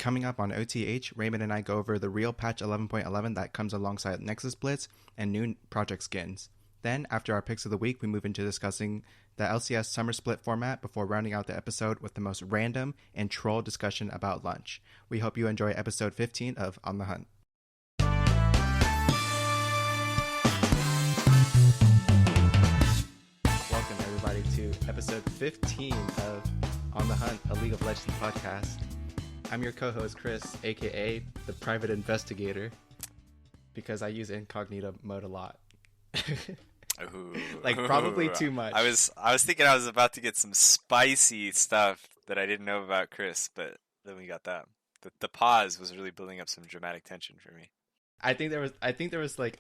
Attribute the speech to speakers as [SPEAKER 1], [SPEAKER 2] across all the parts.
[SPEAKER 1] Coming up on OTH, Raymond and I go over the real patch 11.11 that comes alongside Nexus Splits and new project skins. Then, after our picks of the week, we move into discussing the LCS Summer Split format before rounding out the episode with the most random and troll discussion about lunch. We hope you enjoy episode 15 of On the Hunt. Welcome, everybody, to episode 15 of On the Hunt, a League of Legends podcast. I'm your co-host, Chris, aka the private investigator, because I use incognito mode a lot.
[SPEAKER 2] Ooh,
[SPEAKER 1] probably too much.
[SPEAKER 2] I was thinking I was about to get some spicy stuff that I didn't know about Chris, but then we got that. The pause was really building up some dramatic tension for me.
[SPEAKER 1] I think there was like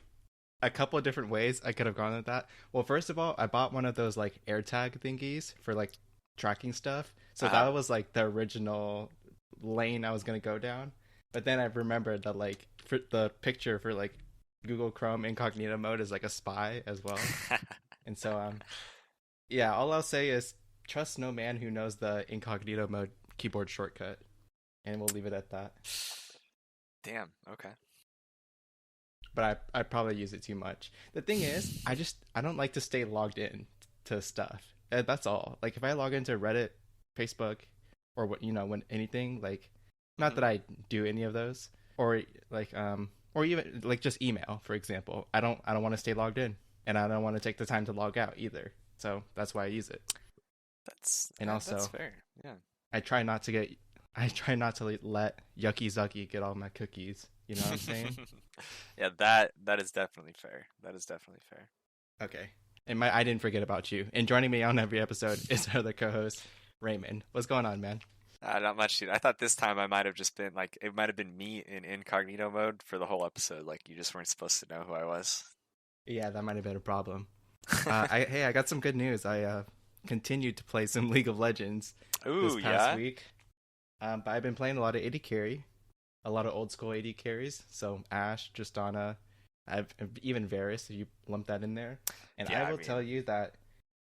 [SPEAKER 1] a couple of different ways I could have gone with that. Well, first of all, I bought one of those like AirTag thingies for like tracking stuff. So that was like the original lane I was gonna go down. But then I remembered that like for the picture for like Google Chrome incognito mode is like a spy as well. And so yeah, all I'll say is trust no man who knows the incognito mode keyboard shortcut, and we'll leave it at that.
[SPEAKER 2] Damn. Okay.
[SPEAKER 1] But I probably use it too much. The thing is, I don't like to stay logged in to stuff. That's all. Like if I log into Reddit, Facebook, or what, when anything, like, not that I do any of those, or like or even like just email, for example. I don't want to stay logged in, and I don't want to take the time to log out either. So that's why I use it.
[SPEAKER 2] That's fair. Yeah.
[SPEAKER 1] I try not to let Yucky Zucky get all my cookies. You know what I'm saying?
[SPEAKER 2] Yeah, that is definitely fair. That is definitely fair.
[SPEAKER 1] Okay. And I didn't forget about you. And joining me on every episode is our other co-host, Raymond. What's going on, man?
[SPEAKER 2] Not much, dude. I thought this time I might have just been like, it might have been me in incognito mode for the whole episode. Like you just weren't supposed to know who I was.
[SPEAKER 1] Yeah, that might have been a problem. I got some good news. I continued to play some League of Legends this past week. But I've been playing a lot of AD carry, a lot of old school AD carries. So Ashe, Tristana, even Varus, if you lump that in there. And yeah, I will tell you that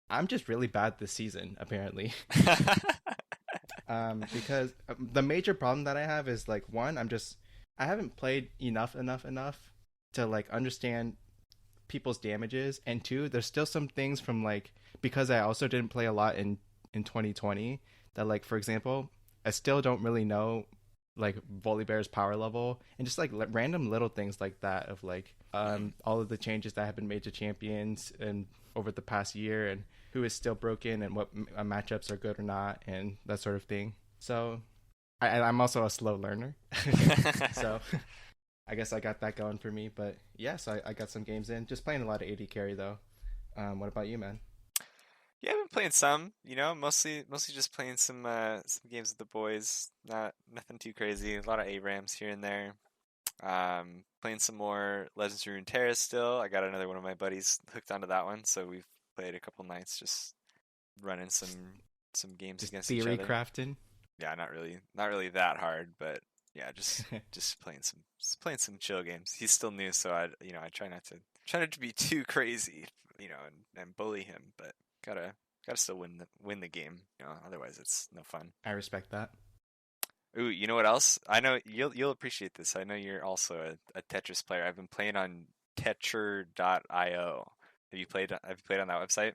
[SPEAKER 1] I'm just really bad this season, apparently. Because the major problem that I have is like, one, I haven't played enough to like understand people's damages, and two, there's still some things from like, because I also didn't play a lot in 2020, that like, for example, I still don't really know like Volibear's power level, and just like random little things like that of like all of the changes that have been made to champions and over the past year, and who is still broken and what matchups are good or not, and that sort of thing. So I'm also a slow learner. So I guess I got that going for me. But yeah, so I got some games in. Just playing a lot of AD carry though. What about you, man?
[SPEAKER 2] Yeah, I've been playing some, mostly just playing some games with the boys. Nothing too crazy. A lot of ARAMs here and there. Playing some more Legends of Runeterra still. I got another one of my buddies hooked onto that one, so we've played a couple nights just running some games
[SPEAKER 1] just
[SPEAKER 2] against each other.
[SPEAKER 1] Theory crafting?
[SPEAKER 2] Yeah, not really that hard, but yeah, just playing some chill games. He's still new, so I try not to be too crazy, and bully him, but gotta still win the game, otherwise it's no fun.
[SPEAKER 1] I respect that.
[SPEAKER 2] Ooh, you know what else? I know you'll appreciate this. I know you're also a Tetris player. I've been playing on Tetcher.io. Have you played on that website?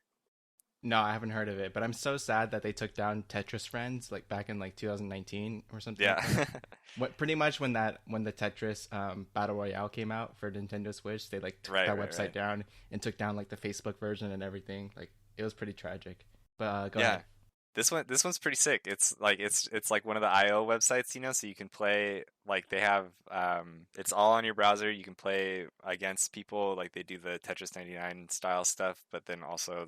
[SPEAKER 1] No, I haven't heard of it, but I'm so sad that they took down Tetris Friends like back in like 2019 or something.
[SPEAKER 2] Yeah.
[SPEAKER 1] Like pretty much when the Tetris Battle Royale came out for Nintendo Switch, they like took that website down and took down like the Facebook version and everything. Like it was pretty tragic. But go ahead.
[SPEAKER 2] This one's pretty sick. It's like one of the IO websites, so you can play, like they have it's all on your browser. You can play against people, like they do the Tetris 99 style stuff, but then also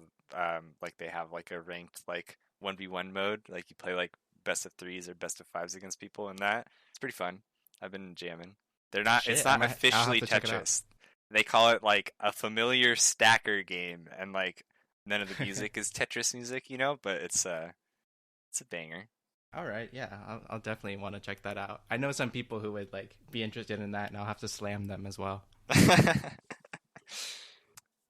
[SPEAKER 2] like they have like a ranked like 1v1 mode, like you play like best of 3s or best of 5s against people, and that it's pretty fun. I've been jamming. It's not officially Tetris. They call it like a familiar stacker game, and like none of the music is Tetris music, but it's a banger.
[SPEAKER 1] All right, yeah, I'll definitely want to check that out. I know some people who would like be interested in that, and I'll have to slam them as well.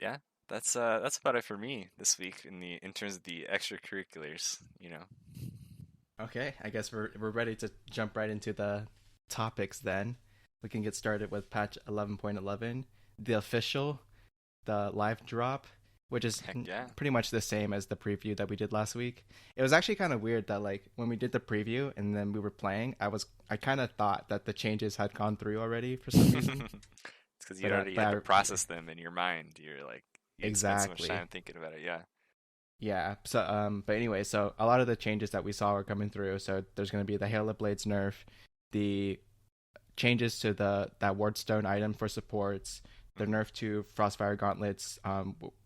[SPEAKER 2] Yeah, that's about it for me this week in terms of the extracurriculars.
[SPEAKER 1] Okay, I guess we're ready to jump right into the topics then. We can get started with patch 11.11, the official, the live drop, which is
[SPEAKER 2] Heck yeah.
[SPEAKER 1] pretty much the same as the preview that we did last week. It was actually kind of weird that like when we did the preview and then we were playing, I kind of thought that the changes had gone through already for some reason.
[SPEAKER 2] It's because you
[SPEAKER 1] But
[SPEAKER 2] already had to process them in your mind. You're like, you'd spent so much
[SPEAKER 1] exactly.
[SPEAKER 2] time thinking about it. Yeah.
[SPEAKER 1] Yeah. So but anyway, so a lot of the changes that we saw are coming through. So there's going to be the Halo Blades nerf, the changes to the that Wardstone item for supports, the
[SPEAKER 2] Hmm.
[SPEAKER 1] nerf to Frostfire gauntlets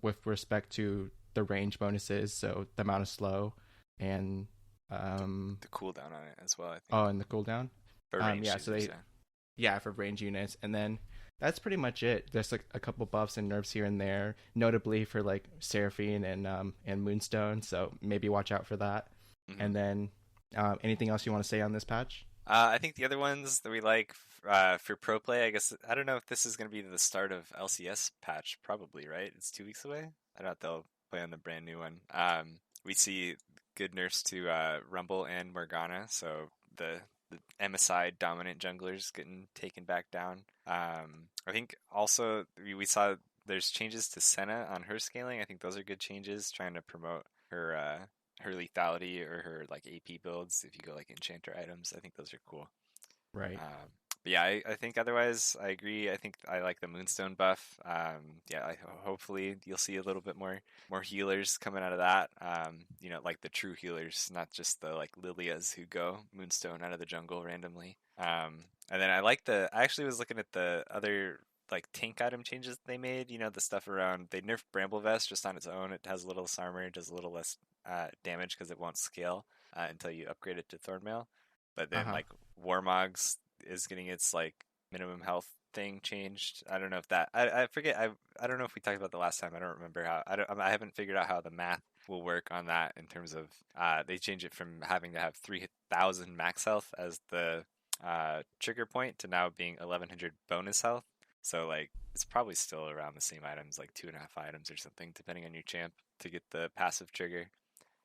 [SPEAKER 1] with respect to the range bonuses, so the amount of slow and
[SPEAKER 2] The,
[SPEAKER 1] um
[SPEAKER 2] the cooldown on it as well, I think.
[SPEAKER 1] oh, and the cooldown.
[SPEAKER 2] For ranged
[SPEAKER 1] Yeah, so
[SPEAKER 2] users,
[SPEAKER 1] they
[SPEAKER 2] yeah.
[SPEAKER 1] yeah, for range units, and then that's pretty much it. There's like a couple buffs and nerfs here and there, notably for like Seraphine and Moonstone. So maybe watch out for that.
[SPEAKER 2] Hmm.
[SPEAKER 1] And then anything else you want to say on this patch?
[SPEAKER 2] I think the other ones that we like for pro play, I guess, I don't know if this is going to be the start of LCS patch, probably, right? It's 2 weeks away. I doubt they'll play on the brand new one. We see good nerfs to Rumble and Morgana, so the MSI dominant junglers getting taken back down. I think also we saw there's changes to Senna on her scaling. I think those are good changes, trying to promote her lethality or her like AP builds. If you go like enchanter items, I think those are cool.
[SPEAKER 1] Right.
[SPEAKER 2] But yeah, I think otherwise I agree. I think I like the Moonstone buff. Yeah, hopefully you'll see a little bit more healers coming out of that. Like the true healers, not just the like Lilias who go Moonstone out of the jungle randomly. And then I actually was looking at the other like tank item changes they made. The stuff around they nerfed Bramble Vest just on its own. It has a little less armor, it does a little less damage because it won't scale until you upgrade it to Thornmail. But
[SPEAKER 1] Uh
[SPEAKER 2] then
[SPEAKER 1] huh.
[SPEAKER 2] like Warmog's is getting its like minimum health thing changed. I don't know if that I forget I don't know if we talked about the last time. I don't remember how I haven't figured out how the math will work on that in terms of they change it from having to have 3,000 max health as the trigger point to now being 1,100 bonus health. So like it's probably still around the same items, like 2.5 items or something, depending on your champ to get the passive trigger.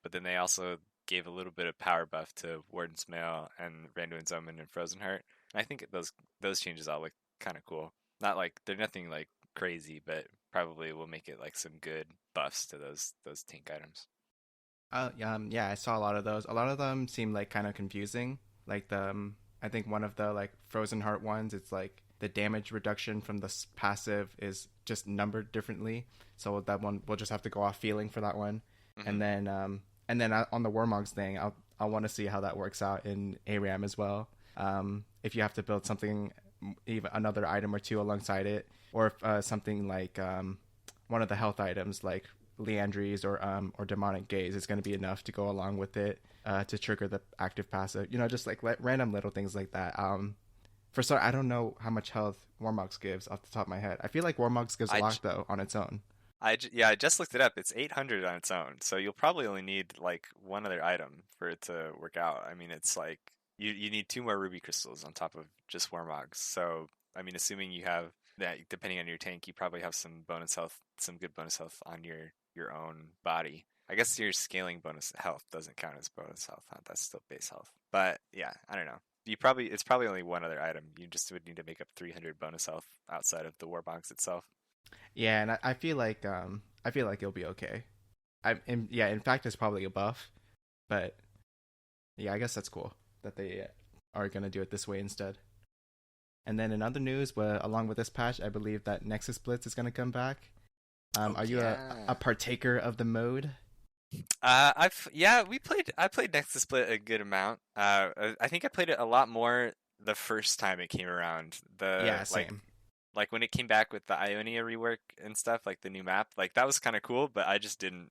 [SPEAKER 2] But then they also gave a little bit of power buff to Warden's Mail and Randuin's Omen and Frozen Heart. And I think those changes all look kind of cool. Not like they're nothing like crazy, but probably will make it like some good buffs to those tank items.
[SPEAKER 1] Yeah, I saw a lot of those. A lot of them seem like kind of confusing. Like I think one of the like Frozen Heart ones, it's like the damage reduction from the passive is just numbered differently. So that one we'll just have to go off feeling for that one.
[SPEAKER 2] Hmm.
[SPEAKER 1] And then on the Warmogs thing, I'll want to see how that works out in ARAM as well. If you have to build something, even another item or two alongside it, or if something like one of the health items like Leandries or Demonic Gaze is going to be enough to go along with it to trigger the active passive. Just like random little things like that. I don't know how much health Warmogs gives off the top of my head. I feel like Warmogs gives a
[SPEAKER 2] I
[SPEAKER 1] lot though on its own.
[SPEAKER 2] yeah, I just looked it up. It's 800 on its own, so you'll probably only need like one other item for it to work out. I mean, it's like you need two more ruby crystals on top of just Warmogs. So I mean, assuming you have that, depending on your tank, you probably have some bonus health, some good bonus health on your own body. I guess your scaling bonus health doesn't count as bonus health, huh? That's still base health. But yeah, I don't know. It's probably only one other item. You just would need to make up 300 bonus health outside of the Warbox itself.
[SPEAKER 1] Yeah, and I feel like it'll be okay. Yeah, in fact, it's probably a buff, but yeah, I guess that's cool that they are gonna do it this way instead. And then in other news, along with this patch, I believe that Nexus Blitz is gonna come back.
[SPEAKER 2] Oh
[SPEAKER 1] Are you a
[SPEAKER 2] yeah.
[SPEAKER 1] partaker of the mode?
[SPEAKER 2] I played Nexus Split a good amount. I think I played it a lot more the first time it came around.
[SPEAKER 1] Yeah, same.
[SPEAKER 2] Like when it came back with the Ionia rework and stuff, like the new map, like that was kind of cool, but I just didn't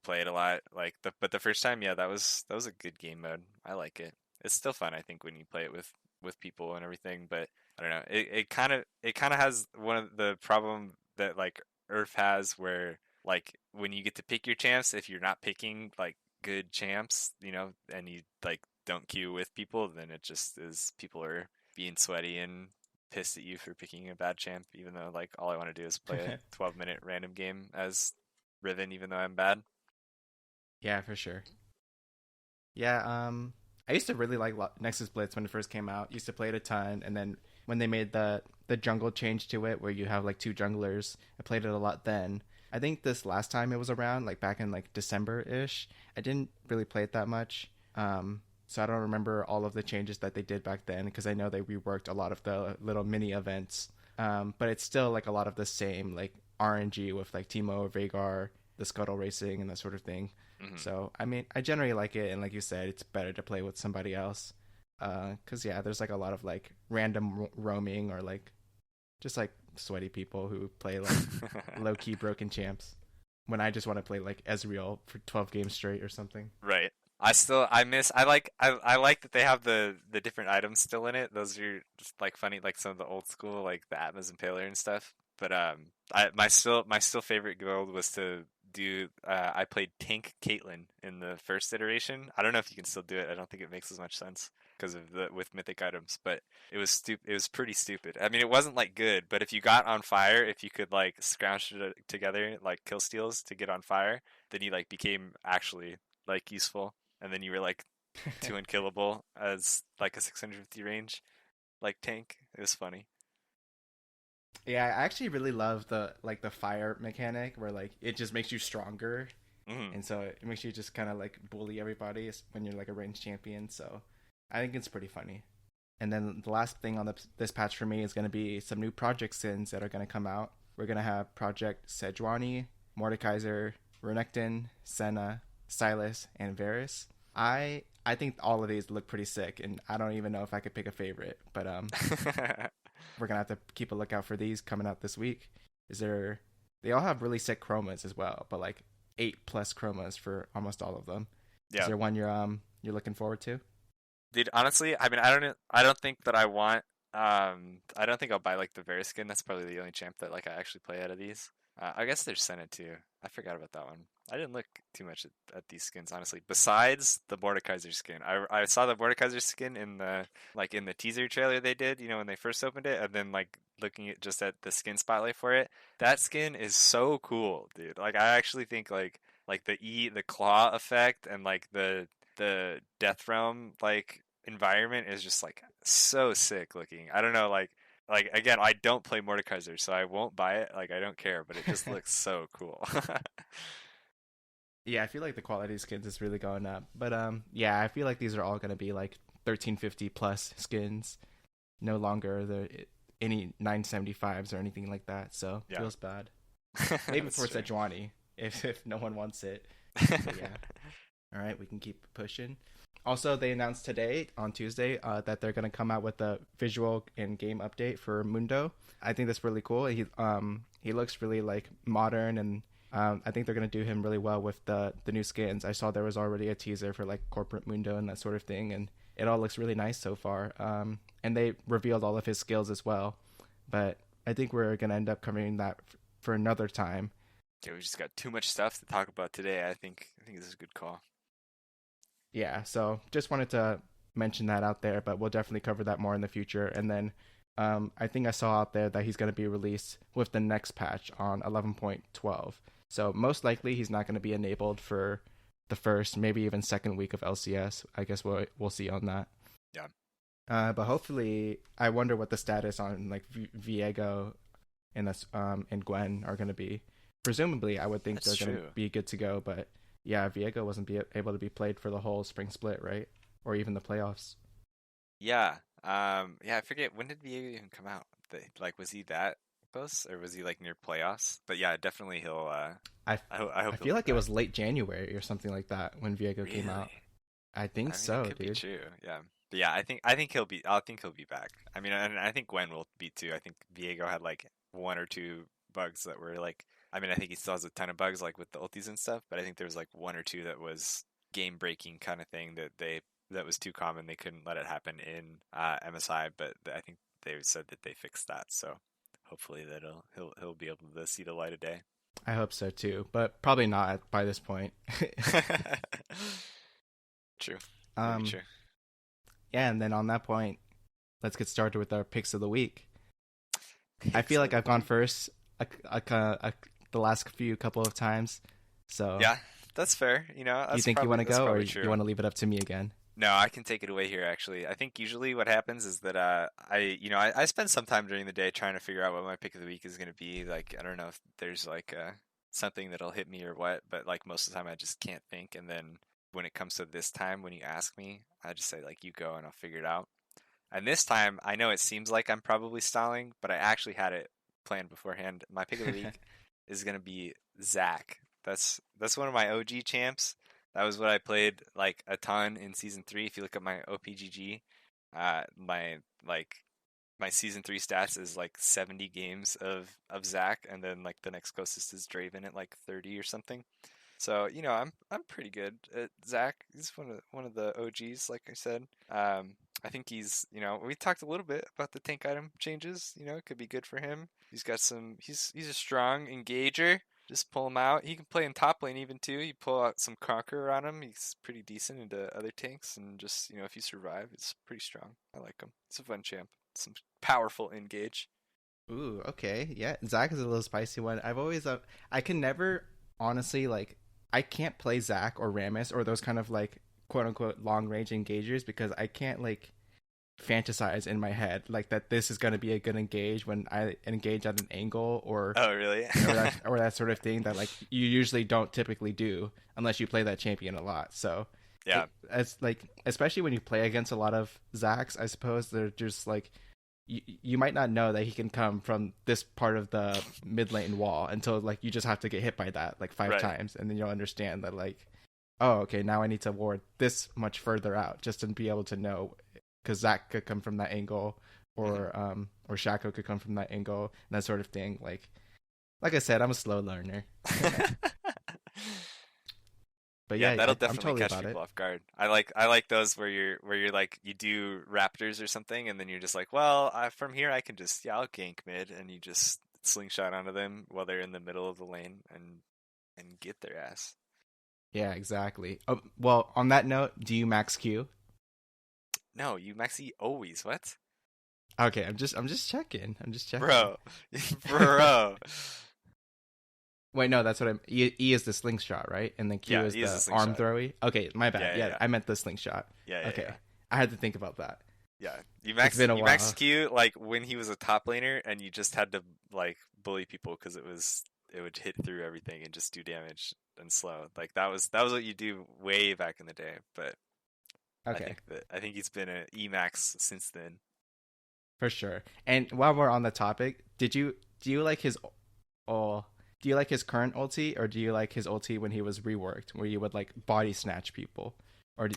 [SPEAKER 2] play it a lot. But the first time, yeah, that was a good game mode. I like it. It's still fun, I think, when you play it with people and everything. But I don't know. It kind of has one of the problem that like Earth has, where like when you get to pick your champs, if you're not picking like good champs, and you like don't queue with people, then it just is people are being sweaty and pissed at you for picking a bad champ, even though like all I want to do is play a 12-minute random game as Riven, even though I'm bad.
[SPEAKER 1] Yeah, for sure. Yeah. I used to really like Nexus Blitz when it first came out. Used to play it a ton, and then when they made the jungle change to it, where you have like two junglers, I played it a lot then. I think this last time it was around, like back in like December ish, I didn't really play it that much. So I don't remember all of the changes that they did back then because I know they reworked a lot of the little mini events. But it's still like a lot of the same like RNG with like Teemo, Veigar, the scuttle racing, and that sort of thing. So I mean, I generally like it, and like you said, it's better to play with somebody else. Cause yeah, there's like a lot of like random roaming or like just like sweaty people who play like low key broken champs. When I just want to play like Ezreal for 12 games straight or something.
[SPEAKER 2] Right. I like that they have the different items still in it. Those are just like funny, like some of the old school, like the Atmas Impaler and stuff. But my still favorite build was to do. I played Tank Caitlyn in the first iteration. I don't know if you can still do it. I don't think it makes as much sense because of the with mythic items. But it was It was pretty stupid. I mean, it wasn't like good, but if you got on fire, if you could like scrounge it together like kill steals to get on fire, then you like became actually like useful, and then you were like two unkillable as like a 650 range like tank. It was funny.
[SPEAKER 1] Yeah, I actually really love the fire mechanic where like it just makes you stronger,
[SPEAKER 2] Hmm.
[SPEAKER 1] and so it makes you just kind of like bully everybody when you're like a ranged champion. So I think it's pretty funny. And then the last thing on this patch for me is going to be some new project skins that are going to come out. We're going to have Project Sejuani, Mordekaiser, Renekton, Senna, Silas, and Varus. I think all of these look pretty sick, and I don't even know if I could pick a favorite, but we're gonna have to keep a lookout for these coming out this week. They all have really sick chromas as well, but like 8+ chromas for almost all of them. Is
[SPEAKER 2] Yeah.
[SPEAKER 1] there one you're looking forward to?
[SPEAKER 2] Dude, honestly, I mean, I don't think that I want. I don't think I'll buy like the Varus skin. That's probably the only champ that like I actually play out of these. I guess there's Senna too. I forgot about that one. I didn't look too much at these skins honestly. Besides the Mordekaiser skin, I saw the Mordekaiser skin in the teaser trailer they did. You know when they first opened it, and then like looking at just at the skin spotlight for it. That skin is so cool, dude. Like I actually think like the claw effect and like the Death Realm like environment is just like so sick looking. I don't know, like again, I don't play Mordekaiser, so I won't buy it. Like I don't care, but it just looks so cool.
[SPEAKER 1] Yeah, I feel like the quality of skins is really going up. But yeah, I feel like these are all gonna be like 1350 plus skins, no longer any 975s or anything like that. So
[SPEAKER 2] Yeah,
[SPEAKER 1] feels bad. Maybe
[SPEAKER 2] that's
[SPEAKER 1] for
[SPEAKER 2] true.
[SPEAKER 1] Sejuani if no one wants it. But yeah. All right, we can keep pushing. Also, they announced today on Tuesday that they're going to come out with a visual and game update for Mundo. I think that's really cool. He looks really like modern, and I think they're going to do him really well with the new skins. I saw there was already a teaser for like corporate Mundo and that sort of thing, and it all looks really nice so far. And they revealed all of his skills as well. But I think we're going to end up covering that for another time.
[SPEAKER 2] Yeah, we just got too much stuff to talk about today. I think this is a good call.
[SPEAKER 1] Yeah, so just wanted to mention that out there, but we'll definitely cover that more in the future. And then I think I saw out there that he's going to be released with the next patch on 11.12. So most likely he's not going to be enabled for the first, maybe even second week of LCS. I guess we'll see on that.
[SPEAKER 2] Yeah,
[SPEAKER 1] But hopefully, I wonder what the status on like Viego and Gwen are going to be. Presumably, I would think
[SPEAKER 2] that's
[SPEAKER 1] they're going
[SPEAKER 2] true.
[SPEAKER 1] to be good to go, but yeah, Viego wasn't able to be played for the whole spring split, right? Or even the playoffs.
[SPEAKER 2] Yeah. Yeah, I forget when did Viego even come out? Like, was he that close, or was he like near playoffs? But yeah, definitely he'll.
[SPEAKER 1] I,
[SPEAKER 2] I
[SPEAKER 1] I
[SPEAKER 2] hope he'll
[SPEAKER 1] feel
[SPEAKER 2] be
[SPEAKER 1] like it
[SPEAKER 2] back.
[SPEAKER 1] was late January or something like that when Viego came out.
[SPEAKER 2] Really?
[SPEAKER 1] I think
[SPEAKER 2] I mean, it
[SPEAKER 1] so,
[SPEAKER 2] could be
[SPEAKER 1] dude.
[SPEAKER 2] true. Yeah. But yeah, I think he'll be. I think he'll be back. I mean, and I think Gwen will be too. I think Viego had like one or two bugs that were like. I mean, I think he still has a ton of bugs like with the ultis and stuff. But I think there was like one or two that was game breaking kind of thing that was too common. They couldn't let it happen in MSI. But I think they said that they fixed that. So hopefully that he'll be able to see the light of day.
[SPEAKER 1] I hope so too, but probably not by this point.
[SPEAKER 2] True. Maybe
[SPEAKER 1] um,
[SPEAKER 2] true.
[SPEAKER 1] yeah, and then on that point, let's get started with our picks of the week. I
[SPEAKER 2] Picks
[SPEAKER 1] feel
[SPEAKER 2] of
[SPEAKER 1] like
[SPEAKER 2] the
[SPEAKER 1] I've gone
[SPEAKER 2] week.
[SPEAKER 1] first the last couple of times. So,
[SPEAKER 2] Yeah, that's fair.
[SPEAKER 1] do you
[SPEAKER 2] That's
[SPEAKER 1] think you want
[SPEAKER 2] probably
[SPEAKER 1] to
[SPEAKER 2] that's
[SPEAKER 1] go, or
[SPEAKER 2] probably
[SPEAKER 1] you
[SPEAKER 2] true.
[SPEAKER 1] want to leave it up to me again?
[SPEAKER 2] No, I can take it away here actually. I think usually what happens is that I spend some time during the day trying to figure out what my pick of the week is going to be. Like I don't know if there's like something that'll hit me or what, but like most of the time I just can't think. And then when it comes to this time, when you ask me, I just say like you go and I'll figure it out. And this time I know it seems like I'm probably stalling, but I actually had it planned beforehand. My pick of the week is going to be Zach. That's one of my OG champs. That was what I played like a ton in season 3. If you look at my OPGG, my like my season 3 stats is like 70 games of Zach, and then like the next closest is Draven at like 30 or something. So I'm pretty good at Zach. He's one of the OGs, like I said. I think we talked a little bit about the tank item changes. It could be good for him. He's got some. He's a strong engager. Just pull him out. He can play in top lane even too. You pull out some Conqueror on him. He's pretty decent into other tanks, and just if you survive, it's pretty strong. I like him. It's a fun champ. Some powerful engage.
[SPEAKER 1] Ooh, okay. Yeah, Zac is a little spicy one. I've always I can never honestly like I can't play Zac or Rammus or those kind of like quote unquote long range engagers because I can't like fantasize in my head like that this is going to be a good engage when I engage at an angle or
[SPEAKER 2] Oh, really?
[SPEAKER 1] or that sort of thing that like you usually don't typically do unless you play that champion a lot. So
[SPEAKER 2] Yeah.
[SPEAKER 1] it's like especially when you play against a lot of Zacs, I suppose they're just like you might not know that he can come from this part of the mid lane wall until like you just have to get hit by that like five
[SPEAKER 2] Right.
[SPEAKER 1] times and then you'll understand that like, oh, okay, now I need to ward this much further out just to be able to know because Zac could come from that angle or Shaco could come from that angle and that sort of thing. Like I said, I'm a slow learner. But yeah,
[SPEAKER 2] That'll
[SPEAKER 1] I'm
[SPEAKER 2] definitely
[SPEAKER 1] totally
[SPEAKER 2] catch
[SPEAKER 1] about
[SPEAKER 2] people
[SPEAKER 1] it.
[SPEAKER 2] off guard. I like those where you're like you do Raptors or something, and then you're just like, well, from here I can just I'll gank mid, and you just slingshot onto them while they're in the middle of the lane and get their ass.
[SPEAKER 1] Yeah, exactly. Well, on that note, do you max Q?
[SPEAKER 2] No, you Maxi always what,
[SPEAKER 1] Okay, I'm just checking. I'm just checking.
[SPEAKER 2] bro, bro.
[SPEAKER 1] Wait, no, that's what I'm. E is the slingshot, right? And then Q
[SPEAKER 2] Yeah,
[SPEAKER 1] is
[SPEAKER 2] he is a
[SPEAKER 1] the arm
[SPEAKER 2] slingshot.
[SPEAKER 1] throwy. Okay, my bad.
[SPEAKER 2] Yeah, yeah,
[SPEAKER 1] Yeah,
[SPEAKER 2] yeah,
[SPEAKER 1] I meant the slingshot.
[SPEAKER 2] yeah, yeah,
[SPEAKER 1] Okay,
[SPEAKER 2] yeah.
[SPEAKER 1] I had to think about that.
[SPEAKER 2] Yeah,
[SPEAKER 1] It's been a
[SPEAKER 2] you max
[SPEAKER 1] while.
[SPEAKER 2] Q like when he was a top laner, and you just had to like bully people because it would hit through everything and just do damage and slow. Like that was what you do way back in the day. But
[SPEAKER 1] Okay,
[SPEAKER 2] I think he's been an Emax since then.
[SPEAKER 1] for sure. And while we're on the topic, do you like his oh do you like his current ulti or do you like his ulti when he was reworked, where you would like body snatch people, or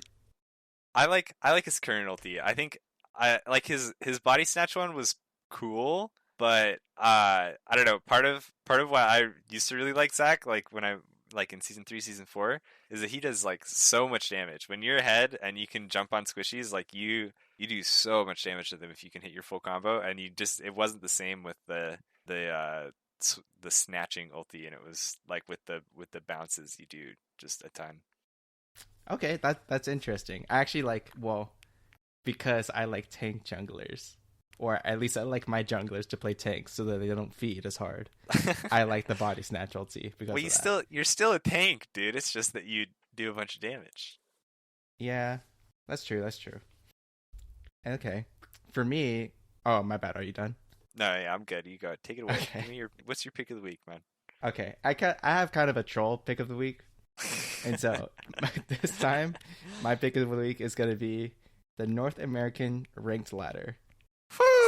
[SPEAKER 2] I like his current ulti. I think I like his body snatch one was cool, but I don't know. Part of why I used to really like Zac, like when I like in season 3, season 4, is that he does like so much damage. When you're ahead and you can jump on squishies, like you do so much damage to them if you can hit your full combo. And it wasn't the same with the snatching ulti, and it was like with the bounces you do just a ton.
[SPEAKER 1] okay, that's interesting. I actually like because I like tank junglers, or at least I like my junglers to play tanks so that they don't feed as hard. I like the body snatch ulti because
[SPEAKER 2] Well,
[SPEAKER 1] of that.
[SPEAKER 2] you're still a tank, dude. It's just that you do a bunch of damage.
[SPEAKER 1] Yeah, that's true. That's true. Okay, for me, oh my bad. Are you done?
[SPEAKER 2] No, yeah, I'm good. You go. Take it away.
[SPEAKER 1] Okay,
[SPEAKER 2] What's your pick of the week, man?
[SPEAKER 1] okay. I have kind of a troll pick of the week, and so this time my pick of the week is gonna be the North American ranked ladder.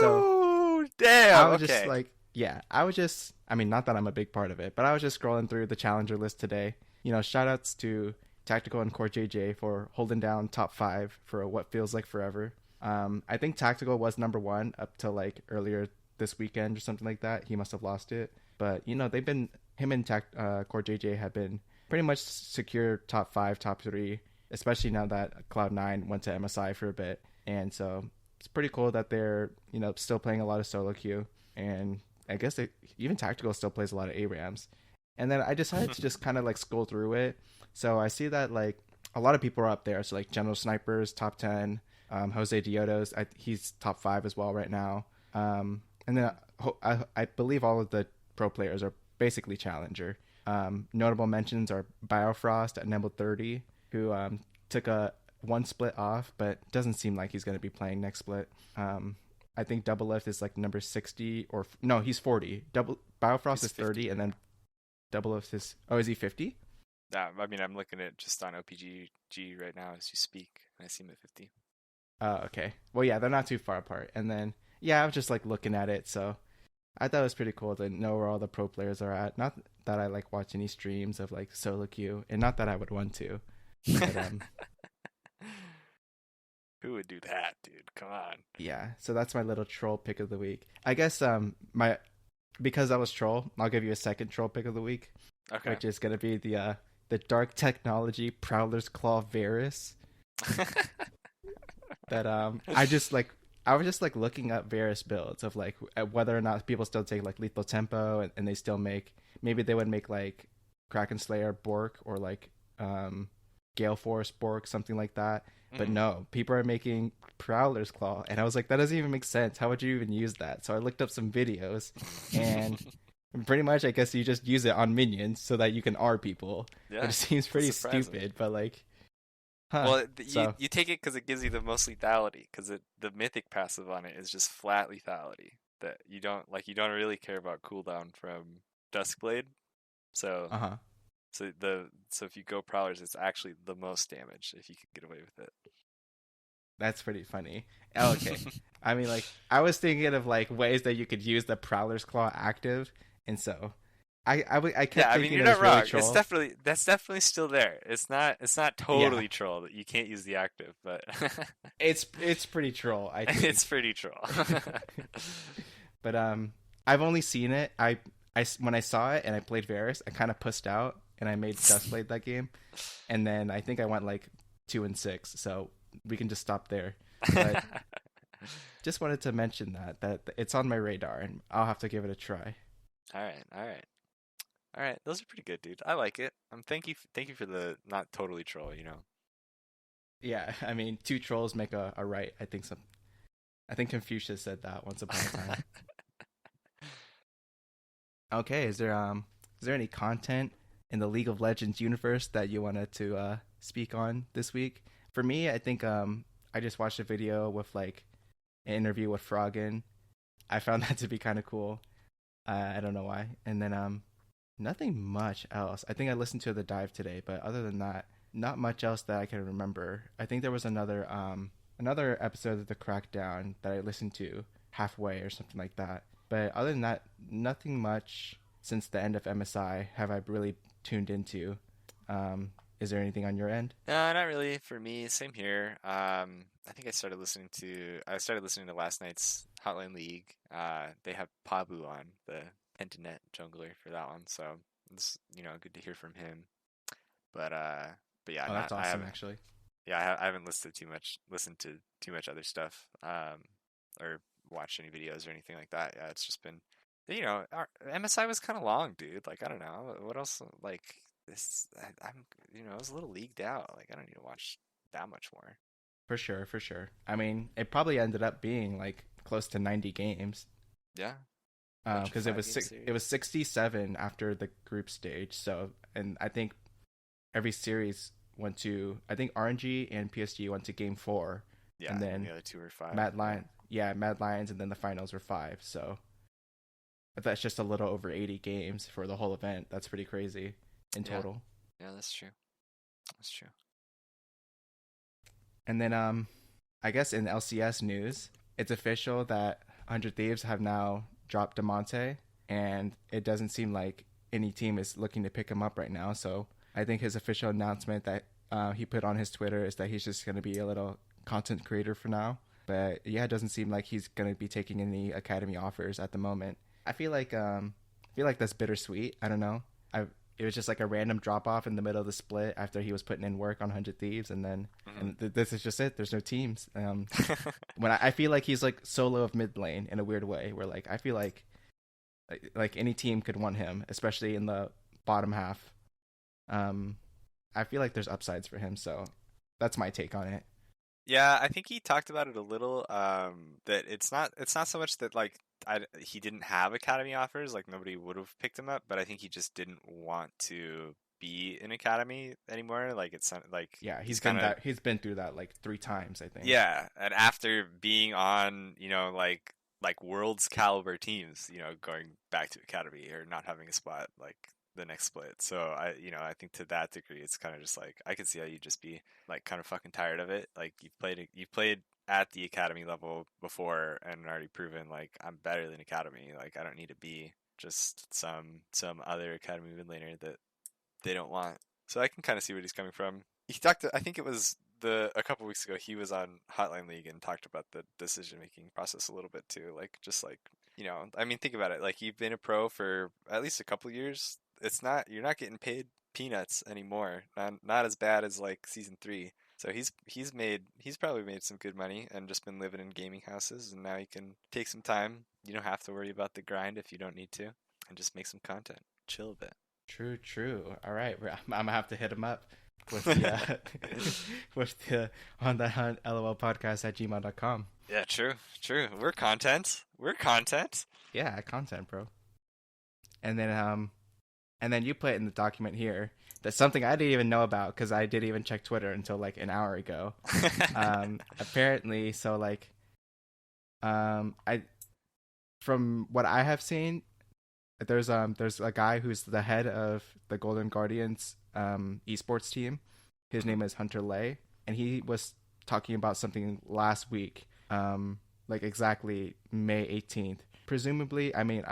[SPEAKER 1] So
[SPEAKER 2] Whoo!
[SPEAKER 1] I
[SPEAKER 2] Damn.
[SPEAKER 1] was just
[SPEAKER 2] Okay.
[SPEAKER 1] like, yeah, I was just, I mean, not that I'm a big part of it, but I was just scrolling through the challenger list today. Shout outs to Tactical and Core JJ for holding down top 5 for what feels like forever. I think Tactical was number 1 up till like earlier this weekend or something like that. He must have lost it. But, they've been, him and Core JJ have been pretty much secure top 5, top 3, especially now that Cloud9 went to MSI for a bit. And so it's pretty cool that they're still playing a lot of solo queue, and I guess even Tactical still plays a lot of ARAMs. And then I decided to just kind of like scroll through it. So I see that like a lot of people are up there. So like General Snipers top 10, Jose Diodos, he's top 5 as well right now. And then I believe all of the pro players are basically challenger. Notable mentions are Biofrost at Nimble 30, who took a one split off, but doesn't seem like he's going to be playing next split. I think Doublelift is like number 60 or no, he's 40. Biofrost
[SPEAKER 2] He's
[SPEAKER 1] is
[SPEAKER 2] 50.
[SPEAKER 1] 30, and then Doublelift is is he 50?
[SPEAKER 2] I mean, I'm looking at just on OPGG right now as you speak, and I see him at 50.
[SPEAKER 1] Oh, okay. Well, yeah, they're not too far apart. And then yeah, I was just like looking at it, so I thought it was pretty cool to know where all the pro players are at. Not that I like watch any streams of like solo queue, and not that I would want to. But
[SPEAKER 2] Who would do that, dude? Come on.
[SPEAKER 1] yeah, so that's my little troll pick of the week. I guess my because I was troll, I'll give you a second troll pick of the week,
[SPEAKER 2] Okay.
[SPEAKER 1] which is gonna be the Dark Technology Prowler's Claw Varus. That I was just like looking up various builds of like whether or not people still take like lethal tempo, and they still make, maybe they would make like Kraken Slayer Bork or like Gale Force Bork, something like that. But no, people are making Prowler's Claw, and I was like, that doesn't even make sense. How would you even use that? So I looked up some videos, and pretty much I guess you just use it on minions so that you can R people.
[SPEAKER 2] Yeah,
[SPEAKER 1] Which seems pretty
[SPEAKER 2] surprising.
[SPEAKER 1] stupid, but like, huh.
[SPEAKER 2] Well,
[SPEAKER 1] So
[SPEAKER 2] you take it because it gives you the most lethality, because the mythic passive on it is just flat lethality that you don't really care about cooldown from Duskblade. So
[SPEAKER 1] uh-huh.
[SPEAKER 2] so if you go Prowlers, it's actually the most damage if you can get away with it.
[SPEAKER 1] That's pretty funny. Okay. I mean, like, I was thinking of like ways that you could use the Prowler's Claw active, and so I kept
[SPEAKER 2] Yeah, I mean,
[SPEAKER 1] thinking
[SPEAKER 2] you're
[SPEAKER 1] it was
[SPEAKER 2] not
[SPEAKER 1] really
[SPEAKER 2] wrong.
[SPEAKER 1] troll.
[SPEAKER 2] That's definitely still there. It's not totally troll that you can't use the active, but
[SPEAKER 1] It's pretty troll, I think.
[SPEAKER 2] it's pretty troll.
[SPEAKER 1] But I've only seen it. When I saw it and I played Varus, I kind of pussed out and I made Dustblade that game, and then I think I went like 2-6. So we can just stop there. But just wanted to mention that it's on my radar, and I'll have to give it a try.
[SPEAKER 2] All right, all right. All right, those are pretty good, dude. I like it. Thank you for the not totally troll.
[SPEAKER 1] Yeah, I mean, two trolls make a right. I think Confucius said that once upon a time. Okay, is there any content in the League of Legends universe that you wanted to speak on this week? For me, I think I just watched a video with like an interview with Froggen. I found that to be kind of cool. I don't know why. And then nothing much else. I think I listened to the dive today, but other than that, not much else that I can remember. I think there was another episode of the Crackdown that I listened to halfway or something like that. But other than that, nothing much since the end of MSI have I really tuned into. Is there anything on your end?
[SPEAKER 2] No, not really. For me, same here. I think I started listening to last night's Hotline League. They have Pabu on, the Pentanet jungler, for that one, so it's good to hear from him. But yeah,
[SPEAKER 1] Oh, that's
[SPEAKER 2] I
[SPEAKER 1] awesome,
[SPEAKER 2] haven't.
[SPEAKER 1] actually.
[SPEAKER 2] Yeah, I haven't listened to too much other stuff, or watched any videos or anything like that. Yeah, it's just been, our MSI was kind of long, dude. Like, I don't know what else. Like this, I'm, I was a little leagued out. Like, I don't need to watch that much more.
[SPEAKER 1] For sure, for sure. I mean, it probably ended up being like close to 90 games.
[SPEAKER 2] Yeah, bunch of
[SPEAKER 1] Because it was 67 after the group stage. So, and I think every series went to, I think RNG and PSG went to game 4.
[SPEAKER 2] Yeah,
[SPEAKER 1] and then
[SPEAKER 2] the other two were 5.
[SPEAKER 1] Mad Lions, and then the finals were 5. So that's just a little over 80 games for the whole event. That's pretty crazy in total.
[SPEAKER 2] Yeah, that's true. That's true.
[SPEAKER 1] And then I guess in LCS news, it's official that 100 Thieves have now dropped Demonte, and it doesn't seem like any team is looking to pick him up right now. So I think his official announcement that he put on his Twitter is that he's just going to be a little content creator for now. But yeah, it doesn't seem like he's going to be taking any academy offers at the moment. I feel like that's bittersweet. I don't know. It was just like a random drop off in the middle of the split after he was putting in work on 100 Thieves, and then this is just it. There's no teams. When I feel like he's like solo of mid lane in a weird way, where like I feel like any team could want him, especially in the bottom half. I feel like there's upsides for him, so that's my take on it.
[SPEAKER 2] Yeah, I think he talked about it a little. That it's not so much that like he didn't have academy offers, like nobody would have picked him up, but I think he just didn't want to be an academy anymore. Like it's not like
[SPEAKER 1] Yeah,
[SPEAKER 2] he's kind of
[SPEAKER 1] he's been through that like 3 times, I think.
[SPEAKER 2] yeah, and after being on, like world's caliber teams, going back to academy or not having a spot like the next split. So I think to that degree, it's kind of just like I could see how you'd just be like kind of fucking tired of it. Like you've played at the academy level before and already proven like I'm better than academy. Like I don't need to be just some other academy mid laner that they don't want. So I can kind of see where he's coming from. He talked. I think it was a couple weeks ago. He was on Hotline League and talked about the decision making process a little bit too. Like just like I mean, think about it. Like you've been a pro for at least a couple years. You're not getting paid peanuts anymore. Not as bad as like season 3. So he's probably made some good money and just been living in gaming houses. And now he can take some time. You don't have to worry about the grind if you don't need to, and just make some content. Chill a bit.
[SPEAKER 1] True, true. All right, I'm gonna have to hit him up with the with the on the hunt lol podcast at gmail.com.
[SPEAKER 2] Yeah, true, true. We're content. We're content.
[SPEAKER 1] Yeah, content, bro. And then you put in the document here that's something I didn't even know about because I didn't even check Twitter until like an hour ago. Apparently, so like, I from what I have seen, there's a guy who's the head of the Golden Guardians esports team. His name is Hunter Lay, and he was talking about something last week, like exactly May 18th. Presumably, I mean,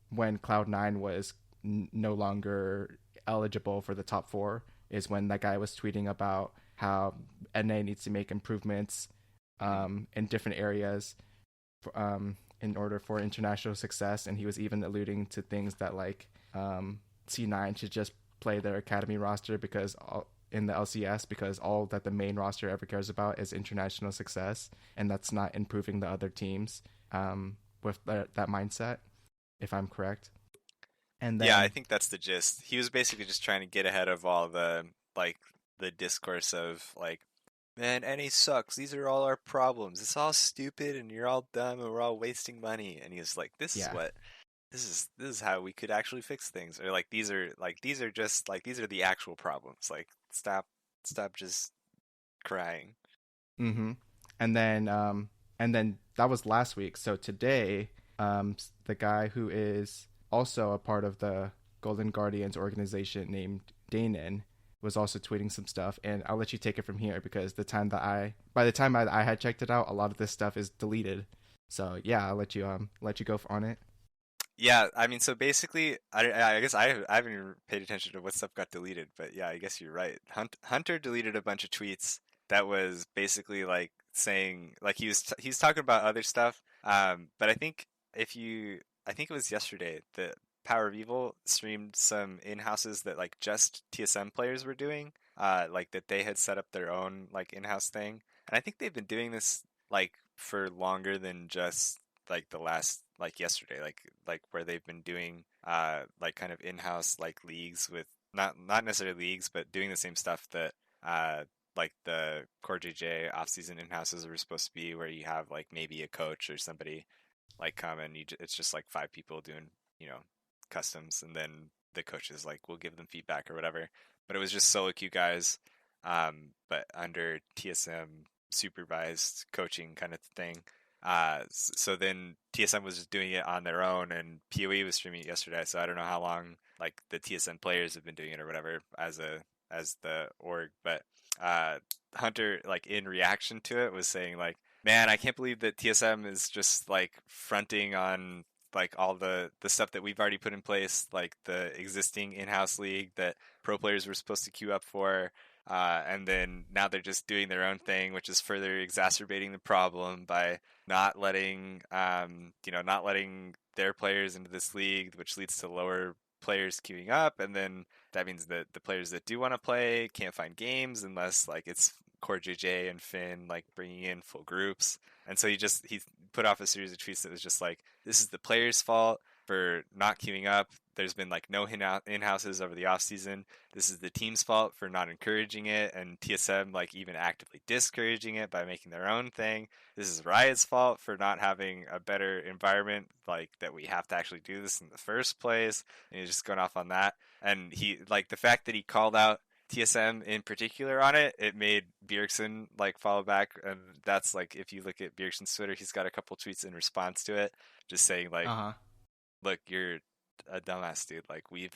[SPEAKER 1] when Cloud9 was no longer eligible for the top 4 is when that guy was tweeting about how NA needs to make improvements in different areas in order for international success, and he was even alluding to things that like C9 should just play their academy roster in the LCS because all that the main roster ever cares about is international success, and that's not improving the other teams with that mindset, if I'm correct. And then,
[SPEAKER 2] Yeah, I think that's the gist. He was basically just trying to get ahead of all the the discourse of like, man, NA sucks. These are all our problems. It's all stupid, and you're all dumb, and we're all wasting money. And he's like, this is how we could actually fix things. Or like these are just like these are the actual problems. Like stop just crying.
[SPEAKER 1] mm-hmm. and then that was last week. So today, the guy who is also a part of the Golden Guardians organization named Danon was also tweeting some stuff, and I'll let you take it from here because by the time I had checked it out, a lot of this stuff is deleted. So yeah, I'll let you go on it.
[SPEAKER 2] Yeah, I mean, so basically, I guess I haven't even paid attention to what stuff got deleted, but yeah, I guess you're right. Hunter deleted a bunch of tweets that was basically like saying like he's talking about other stuff. But I think it was yesterday that Power of Evil streamed some in-houses that like just TSM players were doing, like that they had set up their own like in-house thing, and I think they've been doing this like for longer than just like the last like yesterday, like where they've been doing like kind of in-house like leagues with not necessarily leagues, but doing the same stuff that like the Core JJ off-season in-houses were supposed to be, where you have like maybe a coach or somebody like come and it's just like 5 people doing customs, and then the coaches like will give them feedback or whatever. But it was just solo queue guys, but under TSM supervised coaching kind of thing. So then TSM was just doing it on their own, and PoE was streaming it yesterday. So I don't know how long like the TSM players have been doing it or whatever as the org, but Hunter, like in reaction to it, was saying like, man, I can't believe that TSM is just like fronting on like all the stuff that we've already put in place, like the existing in-house league that pro players were supposed to queue up for. And then now they're just doing their own thing, which is further exacerbating the problem by not letting their players into this league, which leads to lower players queuing up, and then that means that the players that do want to play can't find games unless like it's Core JJ and Finn like bringing in full groups. And so he put off a series of tweets that was just like, this is the players' fault. for not queuing up. There's been like no in-houses over the off season. This is the team's fault for not encouraging it, and TSM like even actively discouraging it by making their own thing. This is Riot's fault for not having a better environment, like that we have to actually do this in the first place. And he's just going off on that. And he like the fact that he called out TSM in particular on it, it made Bjergsen like follow back, and that's like if you look at Bjergsen's Twitter, he's got a couple tweets in response to it, just saying like,
[SPEAKER 1] Uh-huh.
[SPEAKER 2] "Look, you're a dumbass, dude. Like we've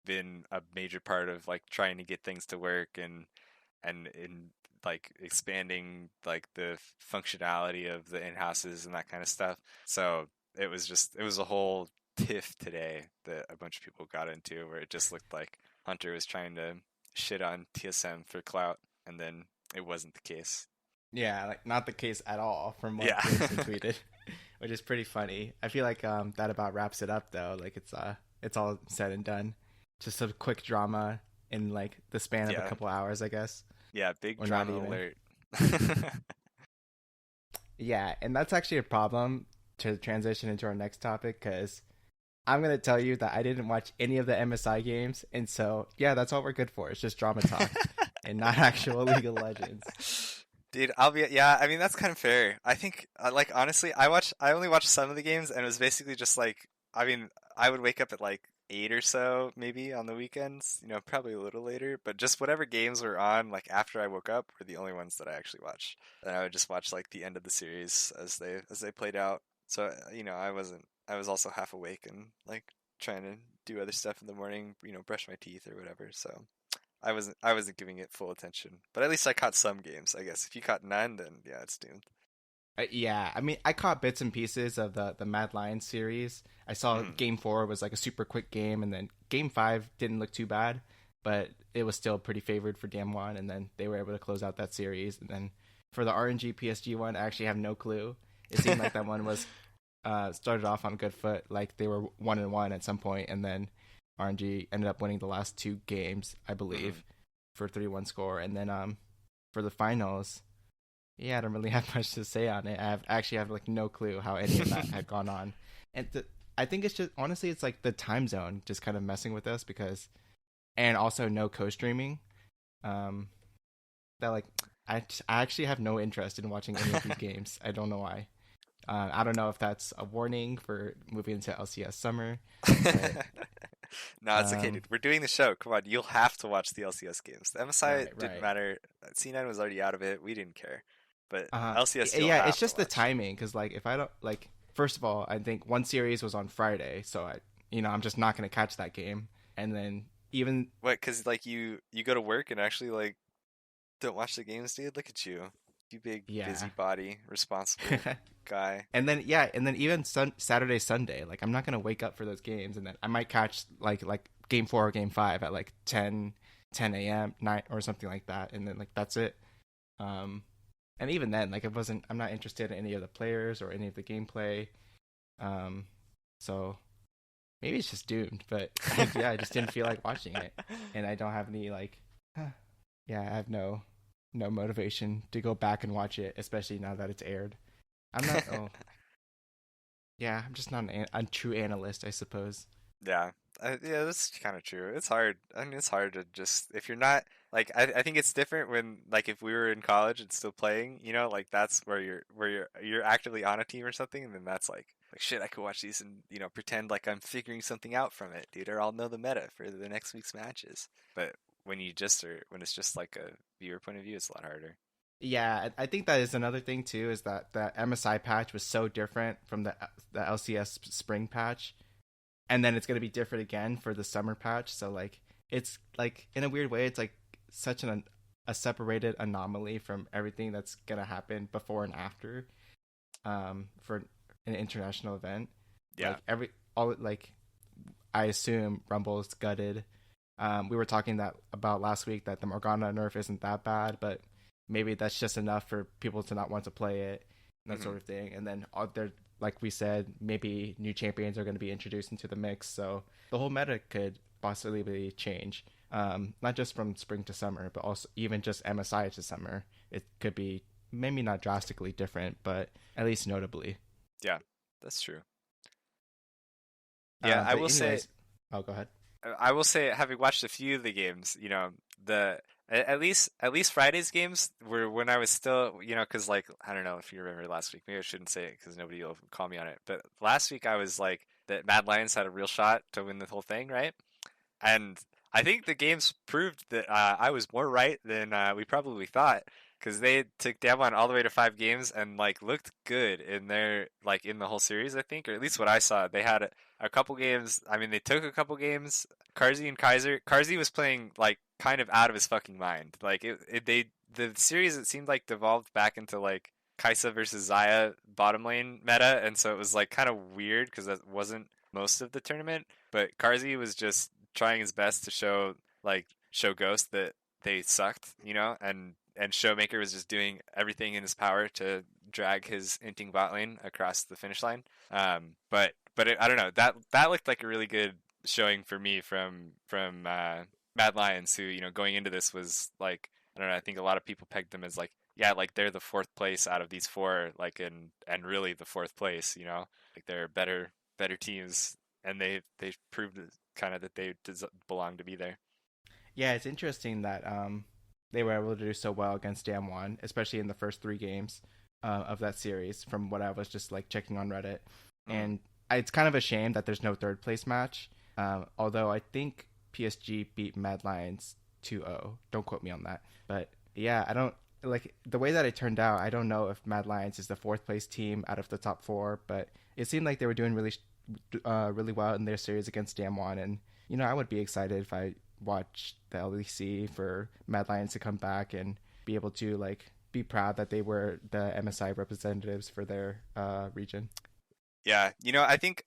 [SPEAKER 2] been a major part of like trying to get things to work and in like expanding like the functionality of the in-houses and that kind of stuff." So it was a whole tiff today that a bunch of people got into where it just looked like Hunter was trying to shit on TSM for clout, and then it wasn't the case.
[SPEAKER 1] Yeah, like not the case at all from what
[SPEAKER 2] Yeah.
[SPEAKER 1] Jason tweeted, which is pretty funny. I feel like that about wraps it up though. Like it's all said and done. Just a quick drama in like the span of a
[SPEAKER 2] Yeah.
[SPEAKER 1] couple hours, I guess.
[SPEAKER 2] Yeah, big
[SPEAKER 1] Or not
[SPEAKER 2] drama
[SPEAKER 1] even.
[SPEAKER 2] alert.
[SPEAKER 1] Yeah, and that's actually a problem to transition into our next topic because I'm gonna tell you that I didn't watch any of the MSI games, and so yeah, that's all we're good for. It's just drama talk and not actual League of Legends.
[SPEAKER 2] Dude, yeah, I mean that's kind of fair. I think like honestly, I only watched some of the games and it was basically just like I mean, I would wake up at like 8 or so maybe on the weekends, probably a little later, but just whatever games were on like after I woke up were the only ones that I actually watched. And I would just watch like the end of the series as they played out. So, I was also half awake and like trying to do other stuff in the morning, brush my teeth or whatever. So, I wasn't giving it full attention, but at least I caught some games. I guess if you caught none, then yeah, it's doomed.
[SPEAKER 1] Yeah, I mean, I caught bits and pieces of the Mad Lions series. I saw
[SPEAKER 2] Mm.
[SPEAKER 1] Game 4 was like a super quick game, and then Game 5 didn't look too bad, but it was still pretty favored for Damwon, and then they were able to close out that series. And then for the RNG PSG one, I actually have no clue. It seemed like that one was started off on a good foot, like they were 1-1 at some point, and then RNG ended up winning the last two games, I believe, for 3-1 score. And then for the finals, yeah, I don't really have much to say on it. I actually have like no clue how any of that had gone on, and I think it's just honestly, it's like the time zone just kind of messing with us and also no co-streaming. That like I actually have no interest in watching any of these games. I don't know why. I don't know if that's a warning for moving into LCS Summer. But,
[SPEAKER 2] No, it's okay, dude. We're doing the show. Come on, you'll have to watch the LCS games. The MSI didn't
[SPEAKER 1] right.
[SPEAKER 2] matter. C9 was already out of it. We didn't care. But
[SPEAKER 1] Uh-huh.
[SPEAKER 2] LCS, you'll
[SPEAKER 1] Yeah,
[SPEAKER 2] have
[SPEAKER 1] it's
[SPEAKER 2] to
[SPEAKER 1] just the
[SPEAKER 2] watch.
[SPEAKER 1] timing because like if I don't like, first of all, I think one series was on Friday, so I'm just not gonna catch that game, and then even
[SPEAKER 2] What? Because like you go to work and actually like don't watch the games, dude. Look at you, you big
[SPEAKER 1] yeah.
[SPEAKER 2] busybody, responsible guy.
[SPEAKER 1] And then even Saturday, Sunday, like I'm not gonna wake up for those games, and then I might catch like game 4 or game 5 at like 10 a.m. night or something like that, and then like that's it. Um, and even then, like I'm not interested in any of the players or any of the gameplay. Um, so maybe it's just doomed, but yeah, I just didn't feel like watching it, and I don't have any like, yeah, I have no motivation to go back and watch it, especially now that it's aired. I'm not. Oh, yeah, I'm just not a true analyst, I suppose.
[SPEAKER 2] Yeah, yeah, that's kind of true. It's hard. I mean, it's hard to just if you're not like I think it's different when like if we were in college and still playing, like that's where you're actively on a team or something, and then that's like shit. I could watch these and pretend like I'm figuring something out from it, dude, or I'll know the meta for the next week's matches. But when it's just like a viewer point of view, it's a lot harder.
[SPEAKER 1] Yeah, I think that is another thing too. Is that the MSI patch was so different from the LCS spring patch, and then it's gonna be different again for the summer patch. So like it's like in a weird way, it's like such a separated anomaly from everything that's gonna happen before and after. For an international event,
[SPEAKER 2] Yeah.
[SPEAKER 1] like all like I assume Rumble's gutted. We were talking about last week that the Morgana nerf isn't that bad, but maybe that's just enough for people to not want to play it, and that
[SPEAKER 2] Hmm.
[SPEAKER 1] sort of thing. And then there, like we said, maybe new champions are going to be introduced into the mix, so the whole meta could possibly change. Not just from spring to summer, but also even just MSI to summer. It could be maybe not drastically different, but at least notably.
[SPEAKER 2] Yeah, that's true. Yeah, I
[SPEAKER 1] But
[SPEAKER 2] will say
[SPEAKER 1] anyways, oh, go ahead.
[SPEAKER 2] I will say, having watched a few of the games, the at least Friday's games were when I was still, because like I don't know if you remember last week. Maybe I shouldn't say it because nobody will call me on it. But last week I was like that Mad Lions had a real shot to win the whole thing, right? And I think the games proved that I was more right than we probably thought, because they took Damwon all the way to 5 games and like looked good in their like in the whole series. I think, or at least what I saw, they had a couple games. I mean, they took a couple games. Carzy and Kaiser. Carzy was playing like kind of out of his fucking mind. Like the series, it seemed like devolved back into like Kaisa versus Xayah bottom lane meta, and so it was like kind of weird because that wasn't most of the tournament. But Carzy was just trying his best to show Ghost that they sucked, and Showmaker was just doing everything in his power to drag his inting bot lane across the finish line. I don't know, that looked like a really good showing for me from Mad Lions, who going into this was like, I don't know, I think a lot of people pegged them as like, yeah, like they're the fourth place out of these four, like, and really the fourth place, like they're better teams, and they proved kind of that they belong to be there.
[SPEAKER 1] Yeah, it's interesting that they were able to do so well against Damwon, especially in the first 3 games of that series. From what I was just like checking on Reddit, and it's kind of a shame that there's no third place match. Although I think PSG beat Mad Lions 2-0. Don't quote me on that, but yeah, I don't like the way that it turned out. I don't know if Mad Lions is the fourth place team out of the top 4, but it seemed like they were doing really well in their series against Damwon, and I would be excited if I watched the LEC for Mad Lions to come back and be able to like be proud that they were the MSI representatives for their region.
[SPEAKER 2] Yeah, I think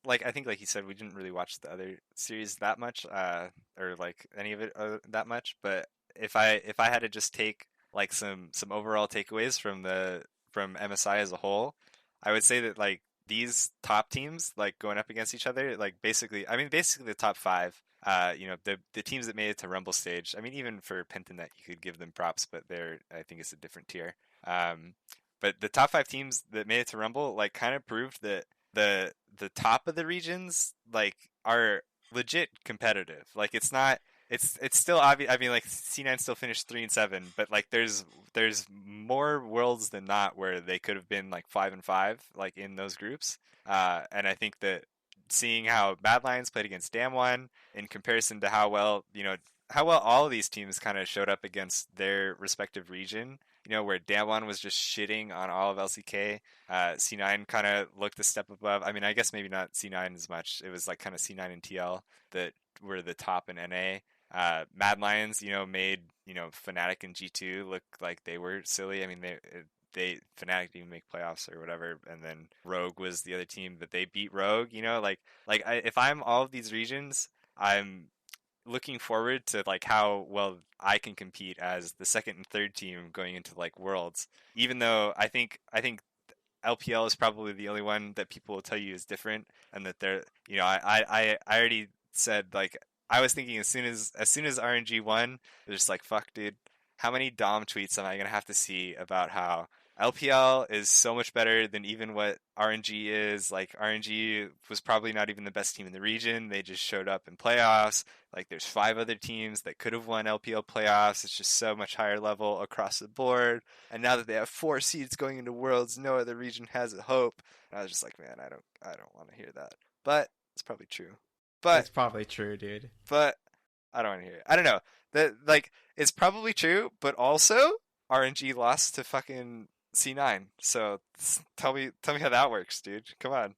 [SPEAKER 2] like you said, we didn't really watch the other series that much, or like any of it that much. But if I had to just take like some overall takeaways from MSI as a whole, I would say that like these top teams like going up against each other, like basically the top five. The teams that made it to Rumble stage. I mean, even for Pentanet, you could give them props, but I think it's a different tier. Um, but the top five teams that made it to Rumble, like, kind of proved that the top of the regions like are legit competitive. Like, it's not. It's still obvious. I mean, like, C9 still finished 3-7, but like there's more worlds than not where they could have been like 5-5, like in those groups. And I think that seeing how Mad Lions played against Damwon in comparison to how well all of these teams kind of showed up against their respective region. Where Damwon was just shitting on all of LCK. C9 kind of looked a step above. I mean, I guess maybe not C9 as much. It was like kind of C9 and TL that were the top in NA. Mad Lions, made Fnatic and G2 look like they were silly. I mean, they Fnatic didn't make playoffs or whatever, and then Rogue was the other team that they beat Rogue. If I'm all of these regions, I'm looking forward to like how well I can compete as the second and third team going into like Worlds. Even though I think LPL is probably the only one that people will tell you is different, and that they're I already said, like, I was thinking as soon as RNG won, they're just like, fuck, dude, how many Dom tweets am I gonna have to see about how LPL is so much better than even what RNG is. Like, RNG was probably not even the best team in the region. They just showed up in playoffs. Like, there's 5 other teams that could have won LPL playoffs. It's just so much higher level across the board. And now that they have 4 seeds going into Worlds, no other region has a hope. And I was just like, man, I don't want to hear that. But it's probably true. But
[SPEAKER 1] It's probably true, dude.
[SPEAKER 2] but I don't want to hear it. I don't know. That, like, it's probably true, but also RNG lost to fucking C9. So tell me how that works, dude. Come on.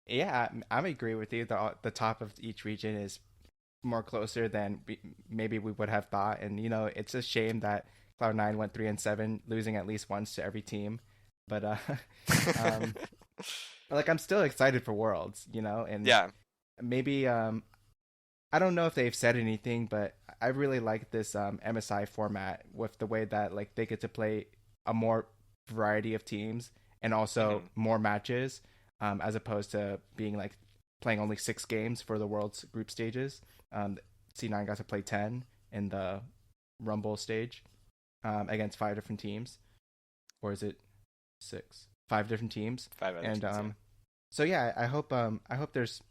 [SPEAKER 1] Yeah, I agree with you. The top of each region is more closer than maybe we would have thought, and it's a shame that Cloud9 went 3-7, losing at least once to every team. But um, like, I'm still excited for Worlds, and
[SPEAKER 2] Yeah.
[SPEAKER 1] maybe I don't know if they've said anything, but I really like this MSI format with the way that like they get to play a more variety of teams and also
[SPEAKER 2] Hmm.
[SPEAKER 1] more matches, as opposed to being like playing only 6 games for the World's group stages. Um, C9 got to play 10 in the Rumble stage against 5 different teams, or is it 6? 5 different teams,
[SPEAKER 2] 5 other
[SPEAKER 1] and
[SPEAKER 2] teams, yeah.
[SPEAKER 1] so yeah, I hope there's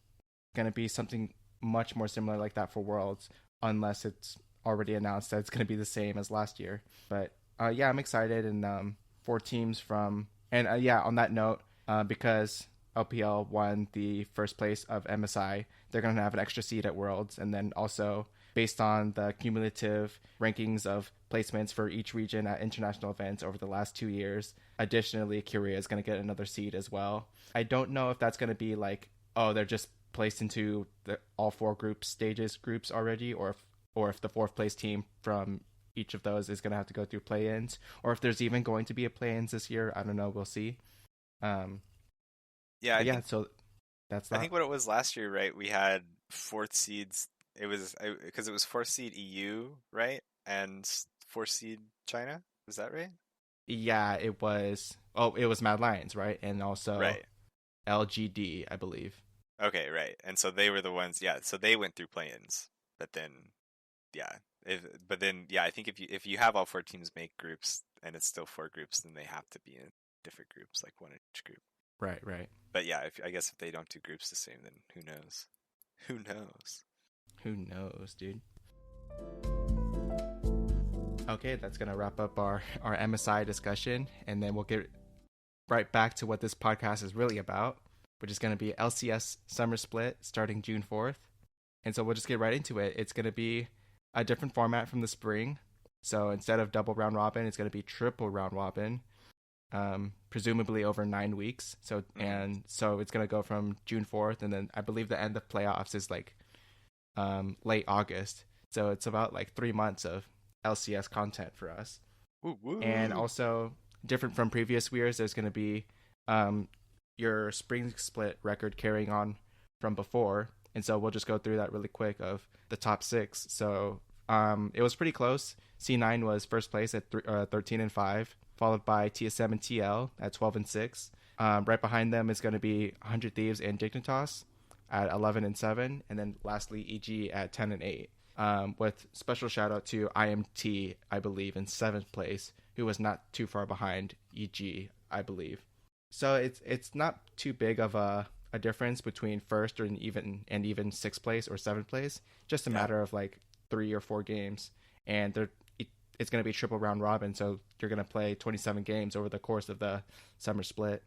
[SPEAKER 1] going to be something much more similar like that for Worlds, unless it's already announced that it's going to be the same as last year. But yeah, I'm excited, and 4 teams from, and yeah, on that note, because LPL won the first place of MSI, they're going to have an extra seed at Worlds, and then also based on the cumulative rankings of placements for each region at international events over the last 2 years. Additionally, Korea is going to get another seed as well. I don't know if that's going to be like, oh, they're just placed into all 4 groups already, or if the 4th place team from each of those is going to have to go through play-ins, or if there's even going to be a play-ins this year. I don't know. We'll see.
[SPEAKER 2] Yeah,
[SPEAKER 1] so that's that.
[SPEAKER 2] I think what it was last year, right? We had 4th seeds. It was because it was 4th seed EU, right? And 4th seed China. Is that right?
[SPEAKER 1] Yeah, it was. Oh, it was Mad Lions, right? And also
[SPEAKER 2] Right.
[SPEAKER 1] LGD, I believe.
[SPEAKER 2] Okay, right. And so they were the ones, yeah. So they went through play-ins, but then, yeah. I think if you have all 4 teams make groups and it's still 4 groups, then they have to be in different groups, like one in each group.
[SPEAKER 1] Right.
[SPEAKER 2] But yeah, I guess if they don't do groups the same, then who knows? Who knows?
[SPEAKER 1] Who knows, dude? Okay, that's gonna wrap up our MSI discussion, and then we'll get right back to what this podcast is really about, which is gonna be LCS Summer Split starting June 4th. And so we'll just get right into it. It's gonna be a different format from the spring. So instead of double round robin, it's gonna be triple round robin. Presumably over 9 weeks. So it's gonna go from June 4th, and then I believe the end of playoffs is like late August. So it's about like 3 months of LCS content for us.
[SPEAKER 2] Woo-woo.
[SPEAKER 1] And also different from previous years, there's gonna be your spring split record carrying on from before. And so we'll just go through that really quick of the top 6. So it was pretty close. C9 was first place at 13-5, followed by TSM and TL at 12-6. Right behind them is going to be 100 Thieves and Dignitas at 11-7, and then lastly EG at 10-8. With special shout out to IMT, I believe, in 7th place, who was not too far behind EG, I believe. So it's not too big of a difference between first or even 6th place or 7th place. Just a matter of like 3 or 4 games, and it's going to be triple round robin, so you're going to play 27 games over the course of the summer split.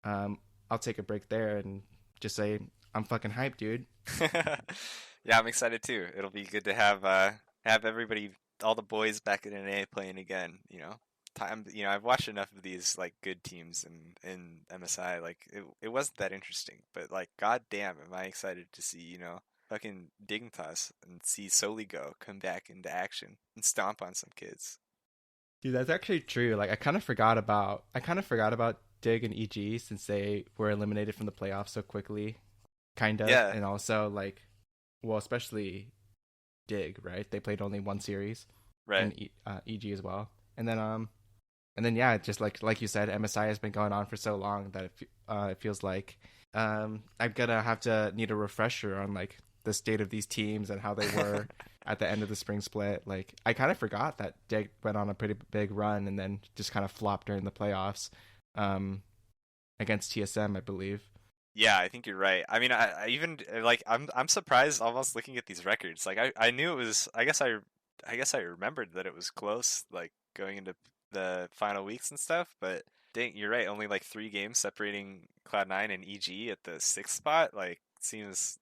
[SPEAKER 1] I'll take a break there and just say I'm fucking hyped, dude.
[SPEAKER 2] Yeah, I'm excited too. It'll be good to have everybody, all the boys back in NA playing again. I've watched enough of these like good teams in MSI. Like it wasn't that interesting, but like goddamn, am I excited to see fucking Dignitas and see Soligo come back into action and stomp on some kids.
[SPEAKER 1] Dude, that's actually true. Like I kind of forgot about Dig and EG since they were eliminated from the playoffs so quickly, kind of.
[SPEAKER 2] Yeah.
[SPEAKER 1] And also like, well, especially Dig, right? They played only 1 series,
[SPEAKER 2] right?
[SPEAKER 1] And EG as well. And then yeah, just like you said, MSI has been going on for so long that it feels like I'm gonna need a refresher on like the state of these teams and how they were at the end of the spring split. Like I kind of forgot that Dig went on a pretty big run and then just kind of flopped during the playoffs against TSM, I believe.
[SPEAKER 2] Yeah, I think you're right. I mean, I even like I'm surprised almost looking at these records. Like I knew it was. I guess I remembered that it was close, like going into the final weeks and stuff. But dang, you're right. Only like 3 games separating Cloud9 and EG at the 6th spot. Like seems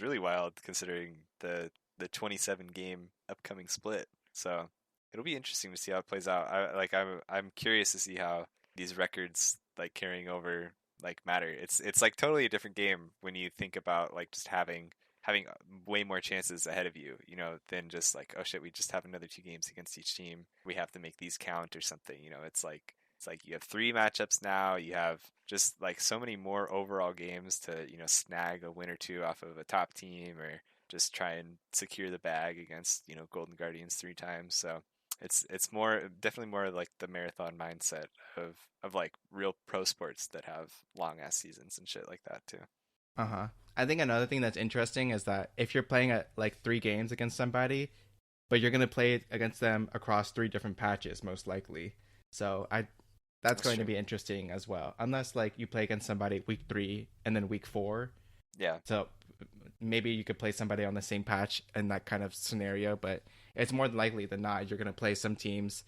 [SPEAKER 2] really wild considering the 27 game upcoming split. So it'll be interesting to see how it plays out. I'm curious to see how these records like carrying over like matter. It's like totally a different game when you think about like just having way more chances ahead of you, than just like, oh shit, we just have another 2 games against each team. We have to make these count or something. It's like you have 3 matchups now. You have just like so many more overall games to snag a win or 2 off of a top team, or just try and secure the bag against Golden Guardians 3 times. So it's definitely more like the marathon mindset of like real pro sports that have long ass seasons and shit like that too.
[SPEAKER 1] I think another thing that's interesting is that if you're playing at like 3 games against somebody, but you're going to play against them across 3 different patches most likely. So that's going to be interesting as well. Unless like you play against somebody week 3 and then week 4.
[SPEAKER 2] Yeah.
[SPEAKER 1] So maybe you could play somebody on the same patch in that kind of scenario, but it's more than likely than not you're going to play some teams,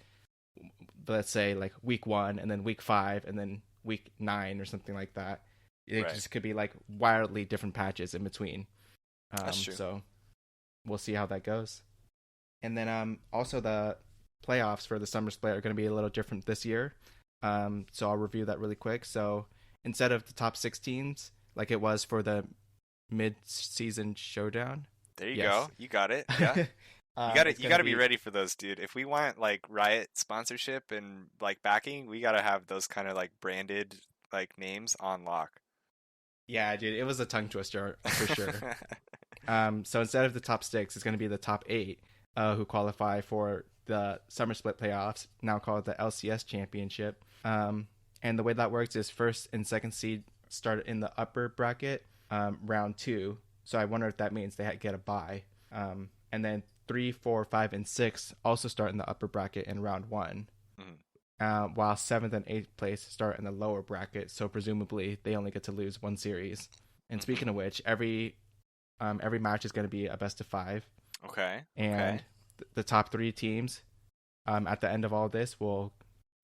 [SPEAKER 1] let's say like week 1 and then week 5 and then week 9 or something like that. It
[SPEAKER 2] Right.
[SPEAKER 1] just could be like wildly different patches in between.
[SPEAKER 2] That's true.
[SPEAKER 1] So we'll see how that goes. And then also the playoffs for the summer split are going to be a little different this year. So I'll review that really quick. So instead of the top 6 teams like it was for the mid-season showdown.
[SPEAKER 2] There you
[SPEAKER 1] Yes.
[SPEAKER 2] go. You got it. Yeah. You
[SPEAKER 1] It's
[SPEAKER 2] gotta
[SPEAKER 1] gonna
[SPEAKER 2] be ready for those, dude. If we want like Riot sponsorship and like backing, we gotta have those kind of like branded like names on lock.
[SPEAKER 1] Yeah, dude, it was a tongue twister for sure. So instead of the top 6, it's going to be the top 8 who qualify for the Summer Split playoffs, now called the LCS Championship. And the way that works is first and second seed start in the upper bracket, round 2. So I wonder if that means they get a bye. And then 3, 4, 5, and 6 also start in the upper bracket in round 1. While 7th and 8th place start in the lower bracket, so presumably they only get to lose 1 series. And speaking of which, every match is going to be a best of 5.
[SPEAKER 2] Okay.
[SPEAKER 1] And the top 3 teams at the end of all this will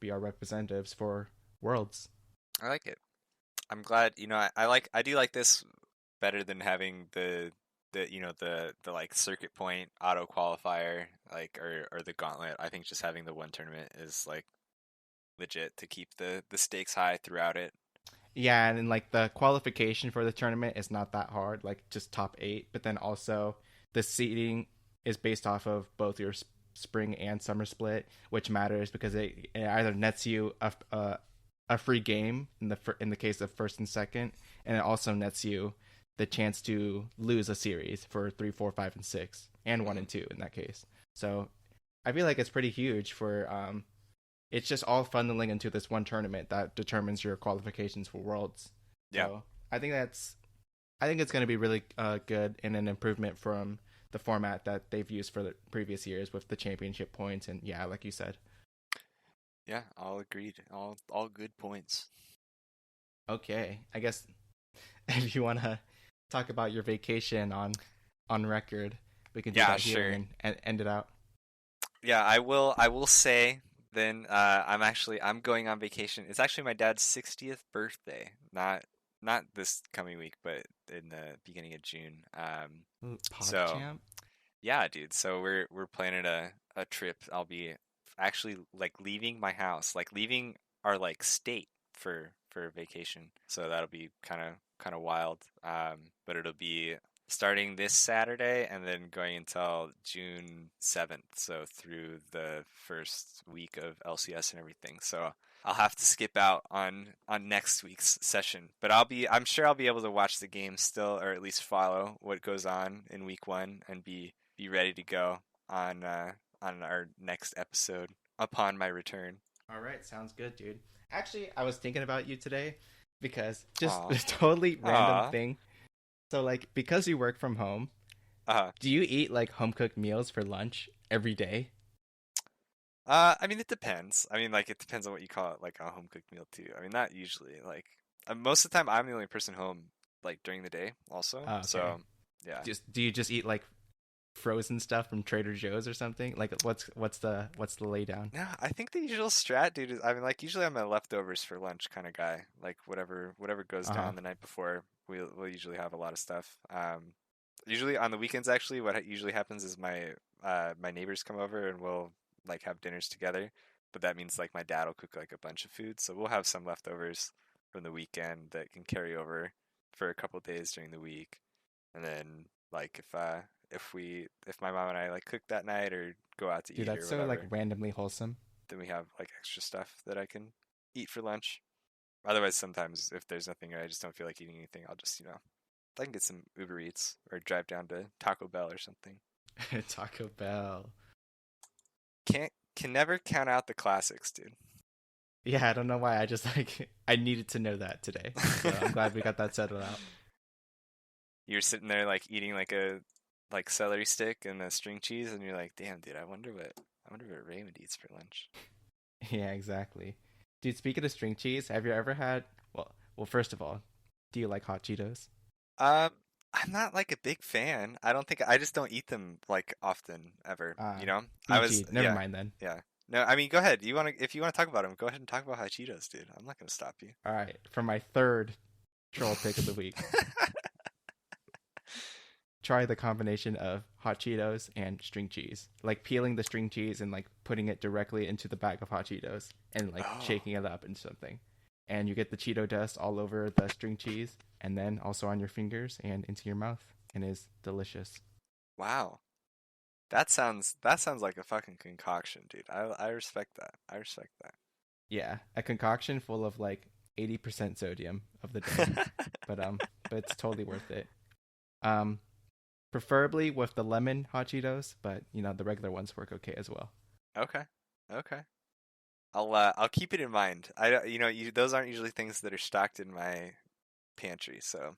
[SPEAKER 1] be our representatives for Worlds.
[SPEAKER 2] I like it. I'm glad, I do like this better than having the like circuit point auto qualifier like or the gauntlet. I think just having the one tournament is like legit to keep the stakes high throughout it.
[SPEAKER 1] Yeah, and then like the qualification for the tournament is not that hard, like just top 8, but then also the seeding is based off of both your spring and summer split, which matters because it either nets you a free game in the case of first and second, and it also nets you the chance to lose a series for 3, 4, 5, and 6, and 1 and 2 in that case. So I feel like it's pretty huge for it's just all funneling into this one tournament that determines your qualifications for Worlds.
[SPEAKER 2] Yeah.
[SPEAKER 1] So I think it's going to be really good and an improvement from the format that they've used for the previous years with the championship points and yeah, like you said.
[SPEAKER 2] Yeah, all agreed. All good points.
[SPEAKER 1] Okay, I guess if you want to talk about your vacation on record, we can do that here and end it out.
[SPEAKER 2] Yeah, I will say then I'm going on vacation. It's actually my dad's 60th birthday. Not this coming week, but in the beginning of June.
[SPEAKER 1] PogChamp?
[SPEAKER 2] Yeah, dude. So we're planning a trip. I'll be actually like leaving my house, like leaving our like state for vacation. So that'll be kind of wild. But it'll be starting this Saturday and then going until June 7th. So through the first week of LCS and everything. So I'll have to skip out on next week's session, but I'm sure I'll be able to watch the game still, or at least follow what goes on in week 1 and be ready to go on our next episode upon my return.
[SPEAKER 1] All right, sounds good, dude. Actually, I was thinking about you today because just a totally random thing. So like because you work from home, do you eat like home cooked meals for lunch every day?
[SPEAKER 2] I mean, it depends. I mean, like, it depends on what you call it, like a home cooked meal too. I mean, not usually. Like, most of the time, I'm the only person home, like during the day, also.
[SPEAKER 1] Oh, okay.
[SPEAKER 2] So, yeah.
[SPEAKER 1] Do you just eat like frozen stuff from Trader Joe's or something? Like, what's the laydown?
[SPEAKER 2] No, I think the usual strat, dude, is I mean, like, usually I'm a leftovers for lunch kind of guy. Like, whatever goes down the night before, we'll usually have a lot of stuff. Usually on the weekends, actually, what usually happens is my neighbors come over and we'll like have dinners together, but that means like my dad will cook like a bunch of food, so we'll have some leftovers from the weekend that can carry over for a couple days during the week. And then like if my mom and I like cook that night or go out to eat or whatever,
[SPEAKER 1] that's so like randomly wholesome.
[SPEAKER 2] then we have like extra stuff that I can eat for lunch. Otherwise, sometimes if there's nothing or I just don't feel like eating anything, I'll just I can get some Uber Eats or drive down to Taco Bell or something.
[SPEAKER 1] Taco Bell.
[SPEAKER 2] Can never count out the classics, dude.
[SPEAKER 1] Yeah, I don't know why. I just like I needed to know that today. So I'm glad we got that settled out.
[SPEAKER 2] You're sitting there like eating like a celery stick and a string cheese, and you're like, "Damn, dude, I wonder what Raymund eats for lunch."
[SPEAKER 1] Yeah, exactly. Dude, speaking of string cheese, have you ever had? Well, first of all, do you like hot Cheetos?
[SPEAKER 2] I'm not like a big fan. I just don't eat them like often ever,
[SPEAKER 1] Uh,
[SPEAKER 2] you know?
[SPEAKER 1] Never mind then.
[SPEAKER 2] Yeah. No, I mean, go ahead. If you want to talk about them, go ahead and talk about hot Cheetos, dude. I'm not going to stop you.
[SPEAKER 1] All right, for my third troll pick of the week. Try the combination of hot Cheetos and string cheese. Like peeling the string cheese and like putting it directly into the bag of hot Cheetos and like shaking it up into something. And you get the Cheeto dust all over the string cheese and then also on your fingers and into your mouth. And it's delicious.
[SPEAKER 2] Wow. That sounds like a fucking concoction, dude. I respect that. I respect that.
[SPEAKER 1] Yeah, a concoction full of like 80% sodium of the day. but it's totally worth it. Preferably with the lemon hot Cheetos, but you know the regular ones work okay as well.
[SPEAKER 2] Okay. I'll keep it in mind. Those aren't usually things that are stocked in my pantry, so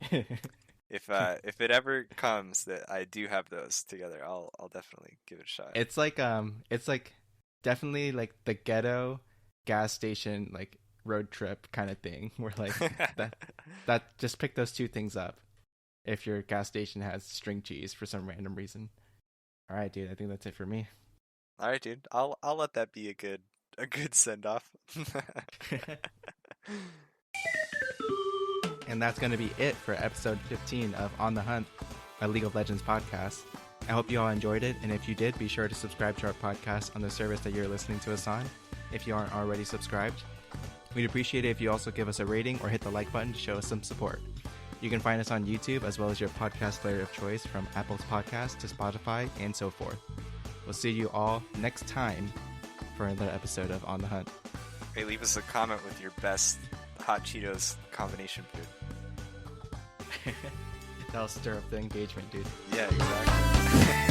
[SPEAKER 2] if it ever comes that I do have those together, I'll definitely give it a shot.
[SPEAKER 1] It's like definitely like the ghetto gas station like road trip kind of thing where like that just pick those two things up if your gas station has string cheese for some random reason. All right, dude, I think that's it for me.
[SPEAKER 2] All right, dude. I'll let that be a good send off.
[SPEAKER 1] And that's going to be it for episode 15 of On the Hunt, a League of Legends podcast. I hope you all enjoyed it, and if you did, be sure to subscribe to our podcast on the service that you're listening to us on, if you aren't already subscribed. We'd appreciate it if you also give us a rating or hit the like button to show us some support. You can find us on YouTube as well as your podcast player of choice, from Apple's Podcast to Spotify and so forth. We'll see you all next time for another episode of On the Hunt.
[SPEAKER 2] Hey, leave us a comment with your best hot Cheetos combination food.
[SPEAKER 1] That'll stir up the engagement, dude.
[SPEAKER 2] Yeah, exactly.